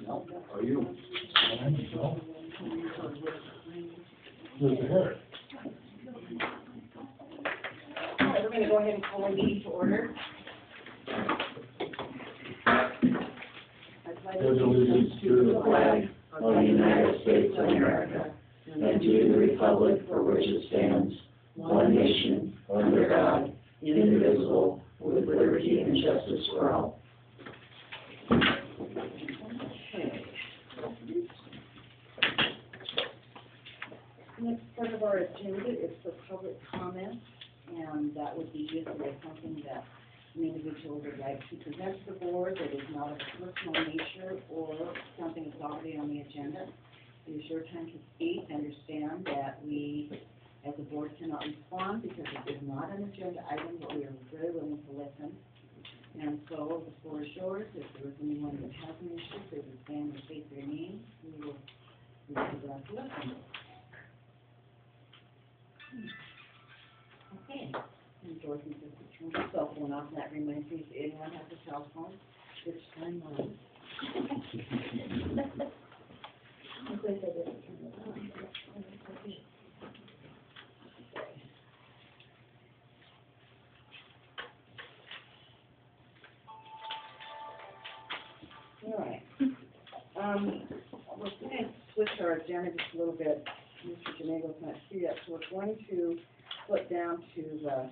No, are you? No. Mr. Harris. All right, we're going to go ahead and call our meeting to order. Pledge allegiance to the flag of the United States of America and to the republic for which it stands, one nation, under God, indivisible, with liberty and justice for all. Next part of our agenda is for public comment, and that would be if there is something that an individual would like to present to the board that is not of a personal nature or something that's already on the agenda. It is your time to speak. Understand that we, as a board, cannot respond because it is not an agenda item, but we are very willing to listen. And so the floor is yours. If there is anyone that has an issue, they would stand and state their name. We will listen. Okay. And Dorothy says to turn the cell phone off, and that reminds me, if anyone has a cell phone, it's time on. I'm glad I didn't turn it on. All right. We're going to switch our agenda just a little bit. Mr. Janego's not here yet, so we're going to flip down to the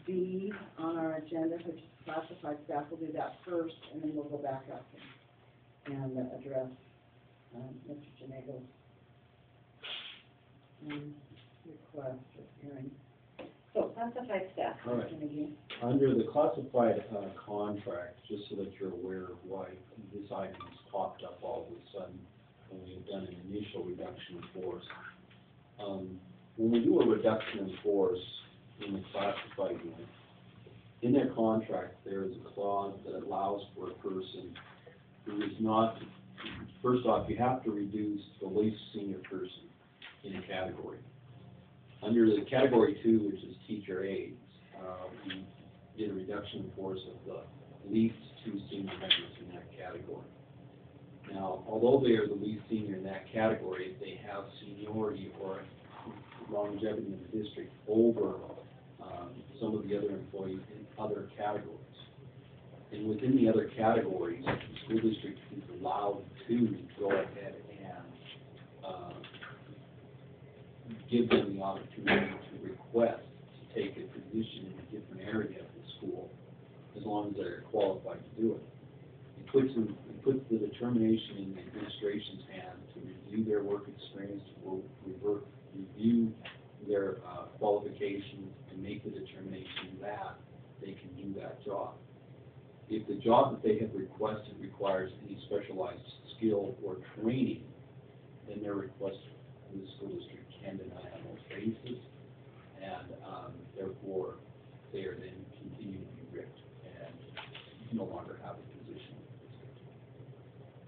B on our agenda, which is classified staff. We'll do that first, and then we'll go back up and address Mr. Janego's request of hearing. So classified staff. All right. Under the classified contract, just so that you're aware of why this item has popped up all of a sudden when we've done an initial reduction in force. When we do a reduction in force in the classified unit, in their contract there is a clause that allows for a person who is not, first off, you have to reduce the least senior person in a category. Under the category 2, which is teacher aides, we did a reduction in force of the least 2 senior members in that category. Now, although they are the least senior in that category, they have seniority or longevity in the district over some of the other employees in other categories. And within the other categories, the school district is allowed to go ahead and give them the opportunity to request to take a position in a different area of the school, as long as they're qualified to do it. It puts the determination in the administration's hand to review their work experience, to review their qualifications, and make the determination that they can do that job. If the job that they have requested requires any specialized skill or training, then their request from the school district can deny on those basis, and therefore they are then continue to be ripped and no longer have a position.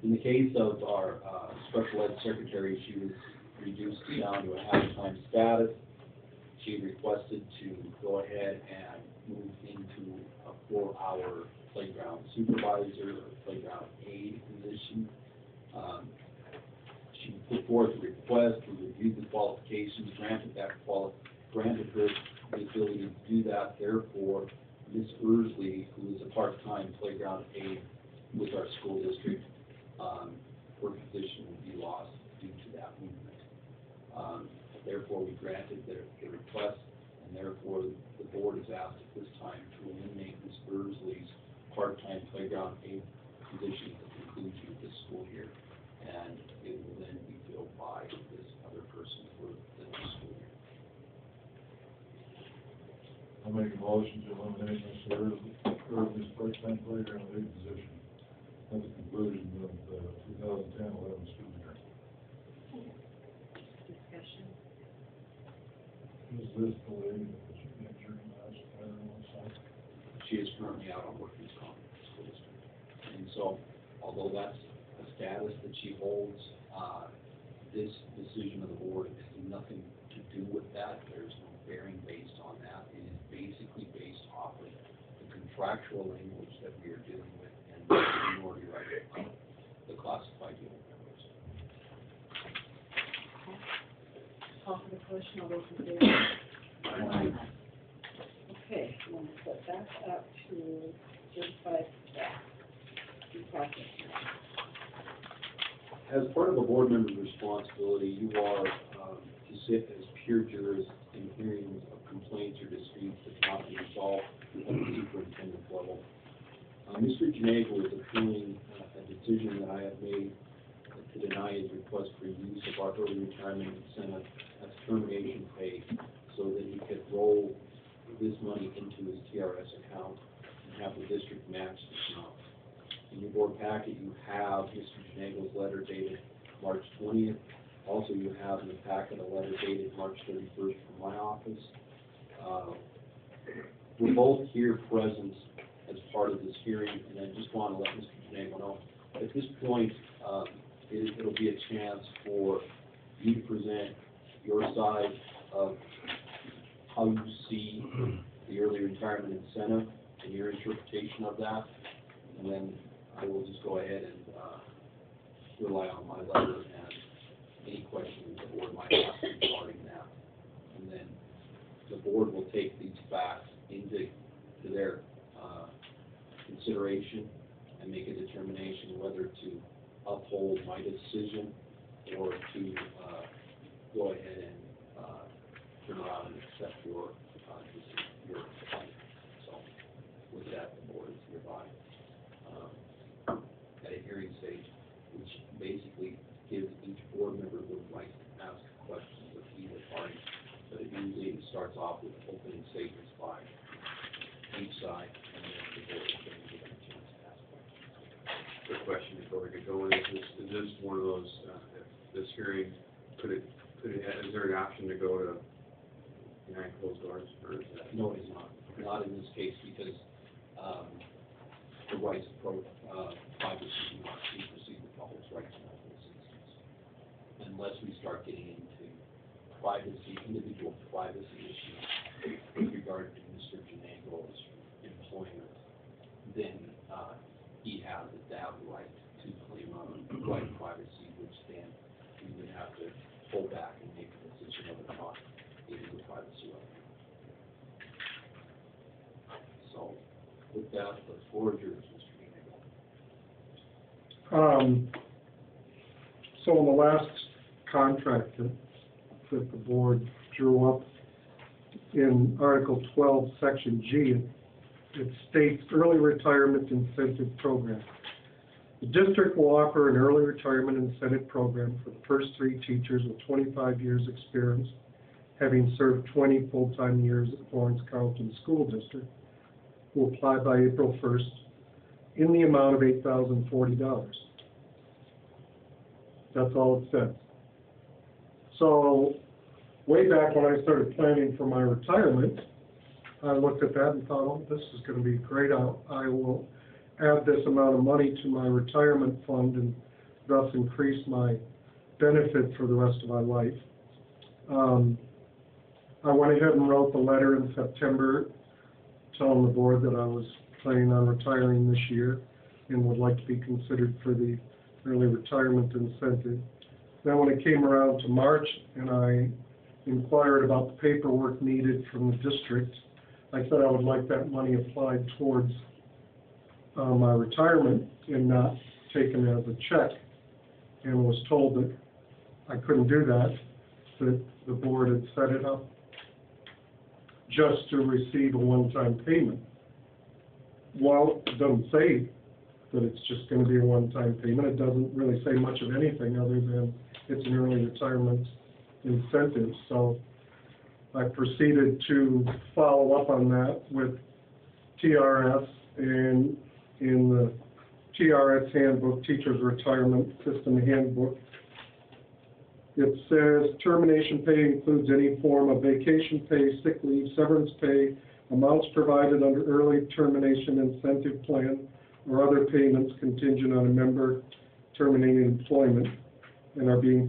In the case of our special ed secretary, she was reduced down to a half-time status. She requested to go ahead and move into a 4-hour playground supervisor or playground aide position. She put forth a request, we reviewed the qualifications, granted her the ability to do that. Therefore, Ms. Ursley, who is a part-time playground aide with our school district, her position will be lost due to that movement. Therefore, we granted the request, and therefore the board is asked at this time to eliminate Ms. Ursley's part-time playground aide position at the conclusion of this school year, and it will then be filled by this other person for the next school year. I'll make a motion to eliminate Mr. Irving's part-time playground aide position at the conclusion of the 2010-11 school year. Discussion. Is this the lady that she injured last time? She is currently out on workers' comp in the school district, and so although that's a status that she holds, this decision of the board has nothing to do with that. There's no bearing based on that. It is basically based off of the contractual language that we are dealing with and the minority right of the classified unit members. Call for the question, all those in favor? Aye. Okay, I'm going to put back up to certified staff. Due process. As part of a board member's responsibility, you are to sit as peer jurors in hearings of complaints or disputes that cannot be resolved at the superintendent level. Mr. Janago is appealing a decision that I have made to deny his request for use of our early retirement incentive as termination pay so that he could roll this money into his TRS account and have the district match this amount. In your board packet, you have Mr. Janago's letter dated March 20th. Also, you have in the packet a letter dated March 31st from my office. We're both here present as part of this hearing, and I just want to let Mr. Janago know, at this point, it'll be a chance for you to present your side of how you see the early retirement incentive and your interpretation of that, and then I will just go ahead and rely on my letter and any questions the board might ask regarding that. And then the board will take these facts into their consideration and make a determination whether to uphold my decision or to go ahead and turn around and accept your decision. So with that, the board is hereby at a hearing stage, which basically gives each board member the right to ask questions of either party. But it usually starts off with opening statements by each side, and then the board is going to give them a chance to ask questions. Quick question before we get going, is this one of those, this hearing, is there an option to go to behind closed doors, or is that? No, it is not. Not in this case, because the rights of privacy do not supersede the public's rights in all those instances. Unless we start getting into privacy, individual privacy issues with regard to Mr. Janago's employment, then he has the right to claim on right privacy, which then we would have to pull back and make a decision whether or not it is a privacy right. So, with that, the floor is yours, Mr. Janago. So in the last contract that the board drew up in Article 12, Section G, it states early retirement incentive program. The district will offer an early retirement incentive program for the first 3 teachers with 25 years experience, having served 20 full-time years at Florence Carlton School District, who apply by April 1st in the amount of $8,040. That's all it says. So, way back when I started planning for my retirement, I looked at that and thought, oh, this is going to be great. I will add this amount of money to my retirement fund and thus increase my benefit for the rest of my life. I went ahead and wrote the letter in September telling the board that I was planning on retiring this year and would like to be considered for the early retirement incentive. Then when it came around to March and I inquired about the paperwork needed from the district, I said I would like that money applied towards my retirement and not taken as a check, and was told that I couldn't do that, that the board had set it up just to receive a one-time payment. Well, it doesn't say that it's just going to be a one-time payment. It doesn't really say much of anything other than it's an early retirement incentive. So I proceeded to follow up on that with TRS, and in the TRS handbook, Teacher's Retirement System Handbook, it says termination pay includes any form of vacation pay, sick leave, severance pay, amounts provided under early termination incentive plan, or other payments contingent on a member terminating employment and are being